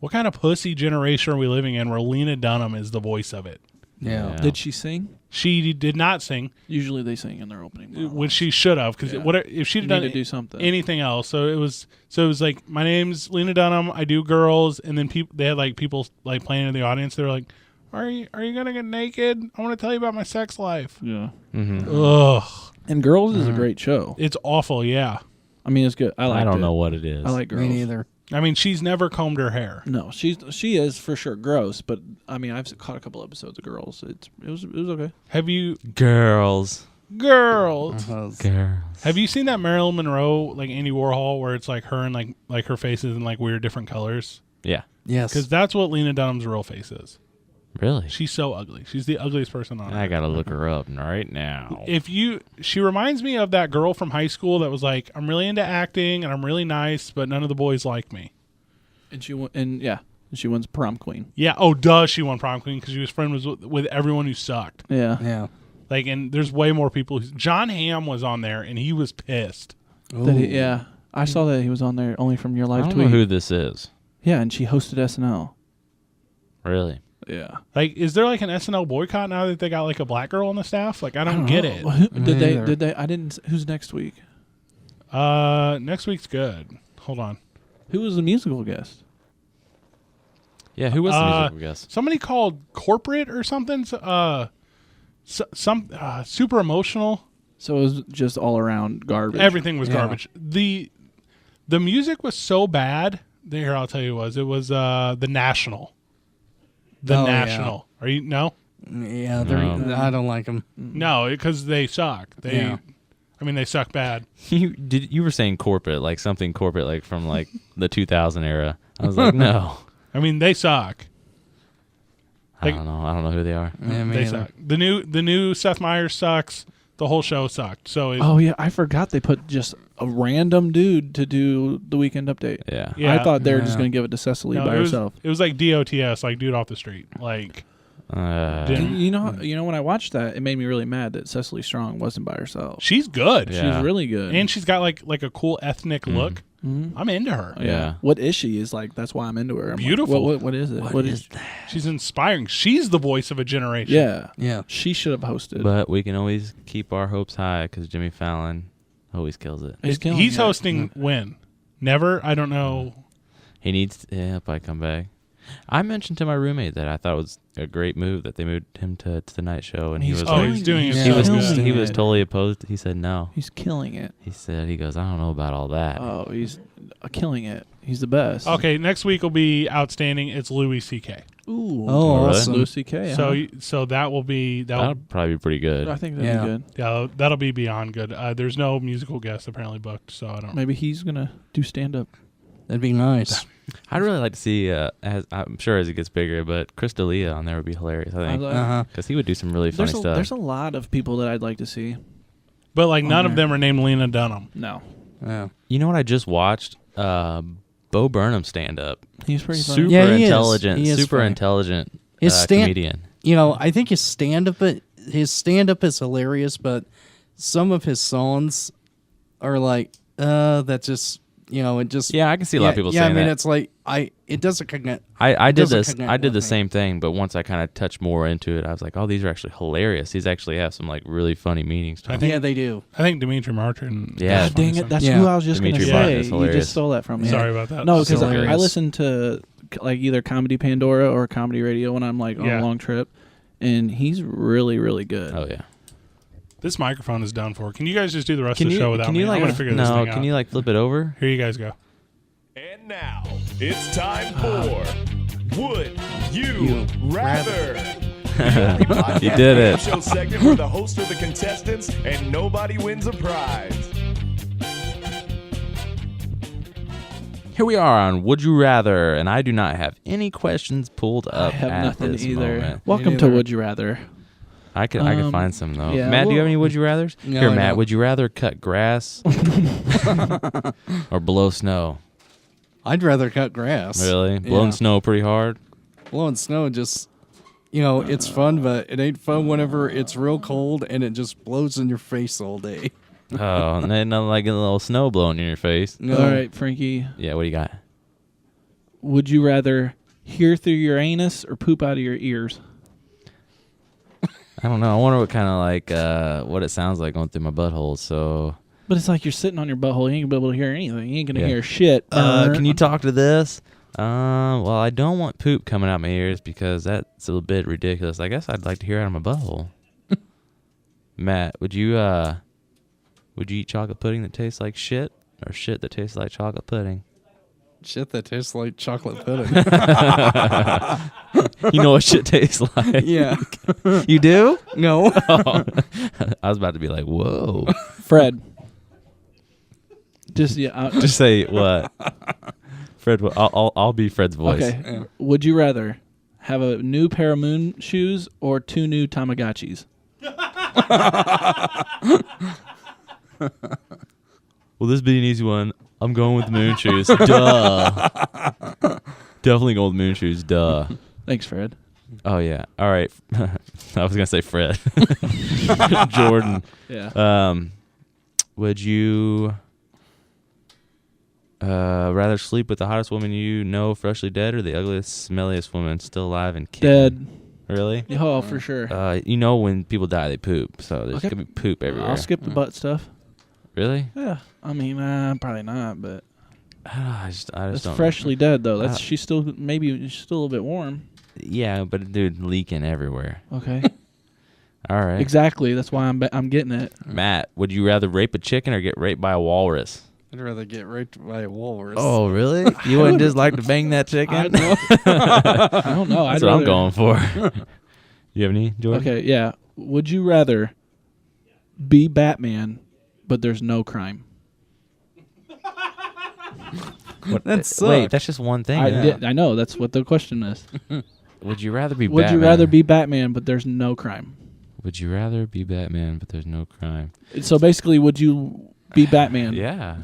what kind of pussy generation are we living in where Lena Dunham is the voice of it? Yeah. Yeah. Did she sing? She did not sing, Usually they sing in their opening monologue. which she should have, because Yeah. what if she'd You done need to do something. anything else? So it was like, my name's Lena Dunham. I do girls, and then they had like people like playing in the audience. They were like, "Are you gonna get naked? I want to tell you about my sex life." Yeah. Mhm. Ugh, And Girls is a great show. it's awful. Yeah, I mean, it's good. I don't know what it is. I like Girls. Me neither. I mean, she's never combed her hair. No, she is for sure gross, but I mean, I've caught a couple episodes of Girls. It was okay. Have you girls. girls? Girls. Have you seen that Marilyn Monroe, like Andy Warhol, where it's like her and like her face is in like weird different colors? Yeah. Yes. Because that's what Lena Dunham's real face is. Really? She's so ugly. She's the ugliest person on I earth. gotta look her up right now. She reminds me of that girl from high school that was like, I'm really into acting and I'm really nice, but none of the boys like me. And she wins prom queen. Yeah. Oh, duh. She won prom queen because she was friends with everyone who sucked. Yeah. Yeah. Like, and there's way more people. John Hamm was on there and he was pissed. Yeah. I saw that he was on there only from your I live don't tweet. know who this is. Yeah, and she hosted SNL. Really? Yeah. Like, is there like an SNL boycott now that they got like a black girl on the staff? Like, I don't get it. Well, who- Me neither. Did they? I didn't. Who's next week? Next week's good. Hold on. Who was the musical guest? Yeah, who was the musical guest? Somebody called corporate or something. Super emotional. So it was just all around garbage. Everything was Yeah. garbage. The music was so bad. Here, I'll tell you what it was. The National. The Oh, yeah. National. Are you no? Yeah. No. I don't like them. No, because they suck. Yeah. I mean, they suck bad. You were saying corporate, like something corporate, like from like the 2000 era. I was like, no. I mean, they suck. I don't know. I don't know who they are. Yeah, me They neither. suck. The new Seth Meyers sucks. The whole show sucked. So Oh yeah, I forgot they put just a random dude to do the weekend update. Yeah. Yeah. I thought they were just Yeah. going to give it to Cecily no, by it was, herself. It was like DOTS, like dude off the street. Like Didn't- You know, when I watched that, it made me really mad that Cecily Strong wasn't by herself. she's good. Yeah. She's really good. And she's got like a cool ethnic look. Mhm. I'm into her. Yeah. What is she? Is like that's why I'm into her. I'm like, Beautiful. what is it? What is? She's inspiring. She's the voice of a generation. Yeah. Yeah. She should have hosted. But we can always keep our hopes high because Jimmy Fallon always kills it. He's killing He's it. hosting when? Never? I don't know. He needs to, he'll probably come back. I mentioned to my roommate that I thought it was a great move that they moved him to the night show, and he He's was Oh, like, he's doing it. Yeah. he was killing he was it. totally opposed. He said no. He's killing it. He goes, I don't know about all that. Oh, he's killing it. He's the best. Okay, next week will be outstanding. It's Louis C.K. Ooh. Oh, really? awesome. Louis C.K. So that will be That'll probably be pretty good. I think that'd Yeah. be good. yeah, that'll be beyond good. There's no musical guest apparently booked, so I don't. Maybe he's gonna do stand up. That'd be nice. I'd really like to see, I'm sure as it gets bigger, but Chris D'Elia on there would be hilarious, I think. Uh-huh. Because he would do some really funny stuff. There's a lot of people that I'd like to see. But like none of there. them are named Lena Dunham. No, Yeah. You know what I just watched? Bo Burnham stand up. he's pretty funny. Super Yeah, he is. intelligent. He is super funny. intelligent His stand- comedian. You know, I think his stand up his stand up is hilarious, but some of his songs are like, that just, it just. Yeah, I can see a lot of people saying I mean, that. it's like, it doesn't connect. I did doesn't this. connect I did with the me. same thing, but once I kind of touched more into it, I was like, "Oh, these are actually hilarious. These actually have some like really funny meanings to I them." think- Yeah, they do. I think Dimitri Martin. Yeah. does Dang funny it! That's Yeah. who I was just going to Dimitri say. Martin is You hilarious. just stole that from me. Sorry about that. No, It's because hilarious. I listen to like either Comedy Pandora or Comedy Radio when I'm like on Yeah. a long trip, and he's really, really good. Oh yeah. This microphone is done for. Can you guys just do the rest Can of the you show without can me? you I'm like gonna figure this no? thing Can out. you like flip it over? Here you guys go. And now it's time for Would You Rather? You did it. Show segment where the host are the contestants and nobody wins a prize. Here we are on Would You Rather, and I do not have any questions pulled I up have at nothing this either. moment. Welcome to neither. Would You Rather. I can find some though. yeah, Matt, do you have well- any Would You Rather's? No, Here, I Matt, don't. would you rather cut grass or blow snow? I'd rather cut grass. Really? Blowing Yeah. snow pretty hard? Blowing snow just, it's fun, but it ain't fun whenever it's real cold and it just blows in your face all day. Oh, and then like a little snow blowing in your face. No. All right, Frankie. Yeah, what do you got? Would you rather hear through your anus or poop out of your ears? I don't know. I wonder what kind of like what it sounds like going through my butthole. So, But it's like you're sitting on your butthole. You ain't gonna be able to hear anything. You ain't gonna Yeah. hear shit. can you talk to this? Well, I don't want poop coming out my ears because that's a bit ridiculous. I guess I'd like to hear it out of my butthole. Matt, would you eat chocolate pudding that tastes like shit or shit that tastes like chocolate pudding? Shit that tastes like chocolate pudding. You know what shit tastes like? Yeah. You do? No. Oh. I was about to be like, whoa. Fred. Just Just say what? Fred, I'll be Fred's voice. okay. Yeah. Would you rather have a new pair of moon shoes or 2 new Tamagotchis? Will this be an easy one? I'm going with the moon shoes. Duh. Definitely going with moon shoes. Duh. Thanks, Fred. Oh, yeah. All right. I was going to say Fred. Jordan. Yeah. Would you rather sleep with the hottest woman you know freshly dead or the ugliest, smelliest woman still alive and kicking? Dead. Really? Oh, for sure. When people die, they poop. So there's Okay. going to be poop everywhere. I'll skip the butt stuff. Really? Yeah. I mean, probably not, but I just that's don't. freshly dead though. That's Uh, she's still a little bit warm. Yeah, but dude, leaking everywhere. Okay. All right. Exactly. That's why I'm getting it. Matt, would you rather rape a chicken or get raped by a walrus? I'd rather get raped by a walrus. Oh, really? You wouldn't just like to bang that chicken? I don't know. That's I'd what I'm rather- going for. You have any, Jordan? Okay, yeah. Would you rather be Batman, but there's no crime? That sucks. Wait, that's just one thing. isn't it? I know. That's what the question is. Would you rather be Would Batman? you rather be Batman, but there's no crime? Would you rather be Batman, but there's no crime? So basically, would you be Batman, Yeah.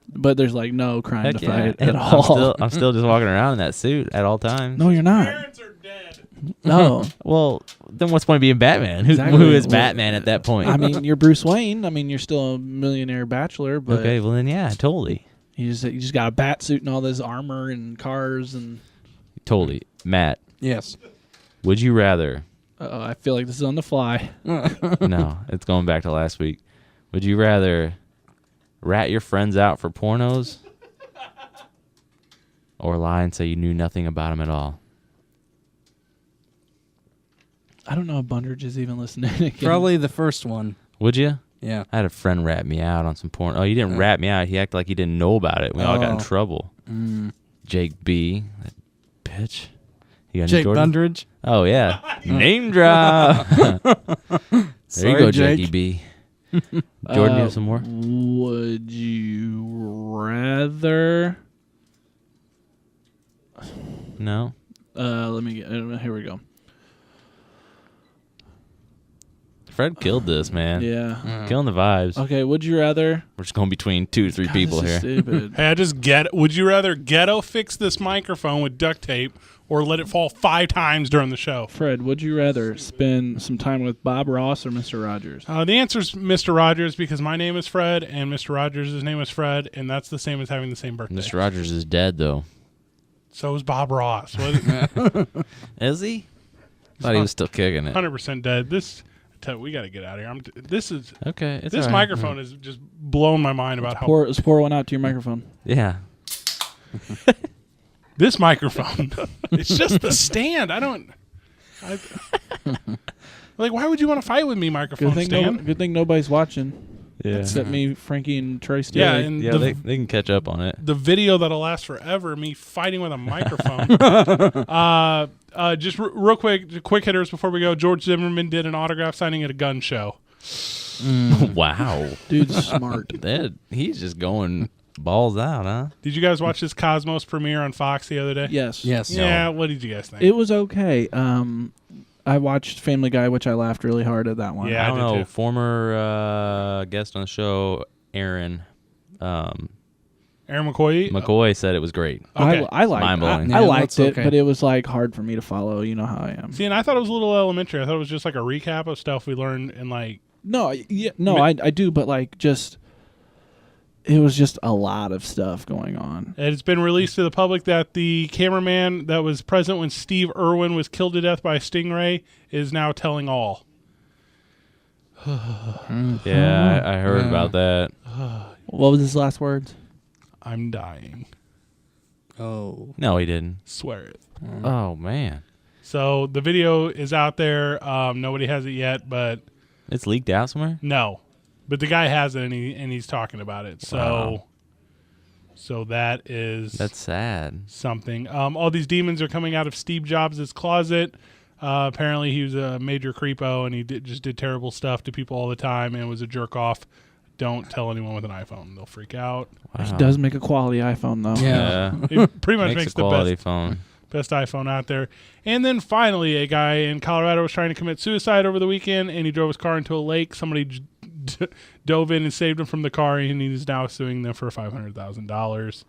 but there's like no crime Heck to yeah. fight at all? I'm still just walking around in that suit at all times. No, you're not. Parents are dead. No. Well, then what's the point of being Batman? Who Exactly. is Well, Batman at that point? I mean, you're Bruce Wayne. I mean, you're still a millionaire bachelor, but okay, well then, yeah, totally. you just got a bat suit and all this armor and cars and. Totally. Matt, Yes. would you rather... I feel like this is on the fly. No, it's going back to last week. Would you rather rat your friends out for pornos or lie and say you knew nothing about them at all? I don't know if Bundridge is even listening. Again. Probably the first one. Would you? Yeah. I had a friend rat me out on some porn. Oh, he didn't rat me out. He acted like he didn't know about it. We all got in Oh. trouble. Jake B. That bitch. You got any, Jake Jordan? Bundridge. Oh, yeah. Name drop. There you Sorry, go, Jake. Jakey B. Jordan, you have some more? Would you rather? No? Let me get. Here we go. Fred killed this, man. Yeah. Killing the vibes. Okay. Would you rather? We're just going between 2 or 3 people this here. is stupid. Hey, would you rather ghetto fix this microphone with duct tape or let it fall 5 times during the show. Fred, would you rather spend some time with Bob Ross or Mr. Rogers? The answer is Mr. Rogers because my name is Fred and Mr. Rogers' name is Fred, and that's the same as having the same birthday. Mr. Rogers is dead though. So is Bob Ross. What, Is he? Thought he was still kicking it. 100% dead. We got to get out of here. This Okay, it's this all right. microphone is just blowing my mind about how Let's pour one out to your microphone. Yeah. this microphone. It's just the stand. Like, why would you want to fight with me, microphone stand? Good thing nobody's watching. Yeah. Except me, Frankie, and Trey. Yeah, Staley. and Yeah, they can catch up on it. the video that'll last forever, me fighting with a microphone. Just real quick hitters before we go. George Zimmerman did an autograph signing at a gun show. Wow. Dude's smart. He's just going balls out, huh? Did you guys watch this Cosmos premiere on Fox the other day? Yes. Yes. Yeah, what did you guys think? It was okay. I watched Family Guy, which I laughed really hard at that one. Yeah. I don't did know. too. Former guest on the show, Aaron Aaron McCoy? McCoy, said it was great. Okay. I liked Mind-blowing. I Yeah, liked that's it, okay. but it was like hard for me to follow. You know how I am. See, and I thought it was a little elementary. I thought it was just like a recap of stuff we learned in like. I do, but like just it was just a lot of stuff going on. It's been released to the public that the cameraman that was present when Steve Irwin was killed to death by a stingray is now telling all. Yeah, I heard about that. What was his last words? I'm dying. Oh. No, he didn't. Swear it. Oh, man. So the video is out there. Nobody has it yet, but It's leaked out somewhere? no. But the guy has it, and he's talking about it. So, Wow. so that is That's sad. something. All these demons are coming out of Steve Jobs' closet. Apparently, he was a major creepo, and he just did terrible stuff to people all the time, and was a jerk off. Don't tell anyone with an iPhone; they'll freak out. Wow. He does make a quality iPhone though. Yeah. It pretty much makes a the quality best phone. iPhone out there. And then finally, a guy in Colorado was trying to commit suicide over the weekend, and he drove his car into a lake. Somebody dove in and saved him from the car, and he is now suing them for $500,000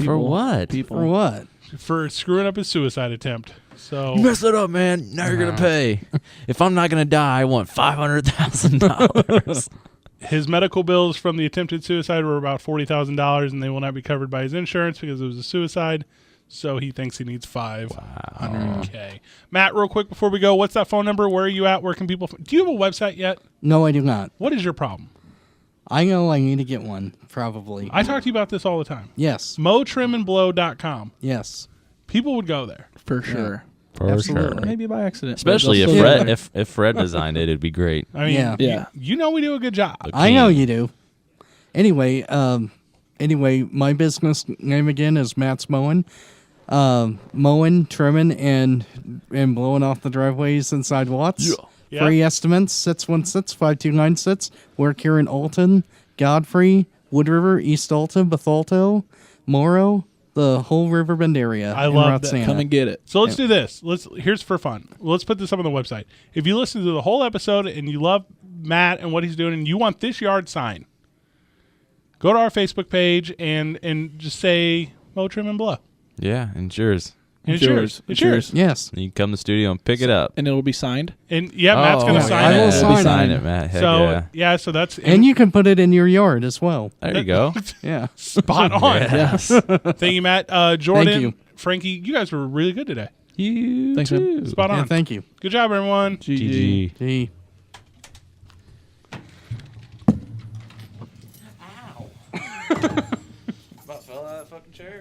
For what? For what? for screwing up his suicide attempt. So You messed it up, man. Now you're going to pay. If I'm not going to die, I want $500,000. his medical bills from the attempted suicide were about $40,000, and they will not be covered by his insurance because it was a suicide. So he thinks he needs $500K. Matt, real quick before we go, what's that phone number? Where are you at? Where can people? Do you have a website yet? No, I do not. What is your problem? I know I need to get one, probably. I talk to you about this all the time. Yes. MoTrimandBlow.com. Yes. People would go there. For sure. For Absolutely. Maybe by accident. but Especially they'll if still Fred, go if Fred designed it, it'd be great. I mean, Yeah. Yeah. you know we do a good job. I know you do. Anyway, my business name again is Matt's Mowing. Mowing, trimming, and blowing off the driveways and sidewalks. Yeah. Free estimates, 616-5296. Work here in Alton, Godfrey, Wood River, East Alton, Bethalto, Morrow, the whole Riverbend area. I in love that. Roxana. Come and get it. So let's do this. Here's for fun. Let's put this up on the website. If you listen to the whole episode and you love Matt and what he's doing and you want this yard sign, go to our Facebook page and just say Mo Trim and Blow. Yeah, and yours. And it's yours. It's yours. Yes. You can come to the studio and pick it up. And it'll be signed. And yeah, Matt's gonna yeah. sign I it. will sign sign it. it, Matt. Heck So yeah. so that's And you can put it in your yard as well. There you go. Yeah. spot on. Yes. Thank you, Matt. Jordan, Thank you. Frankie, you guys were really good today. You Thanks, too. man. Spot on. Yeah, thank you. Good job, everyone. GG. Gee. About fell out of that fucking chair.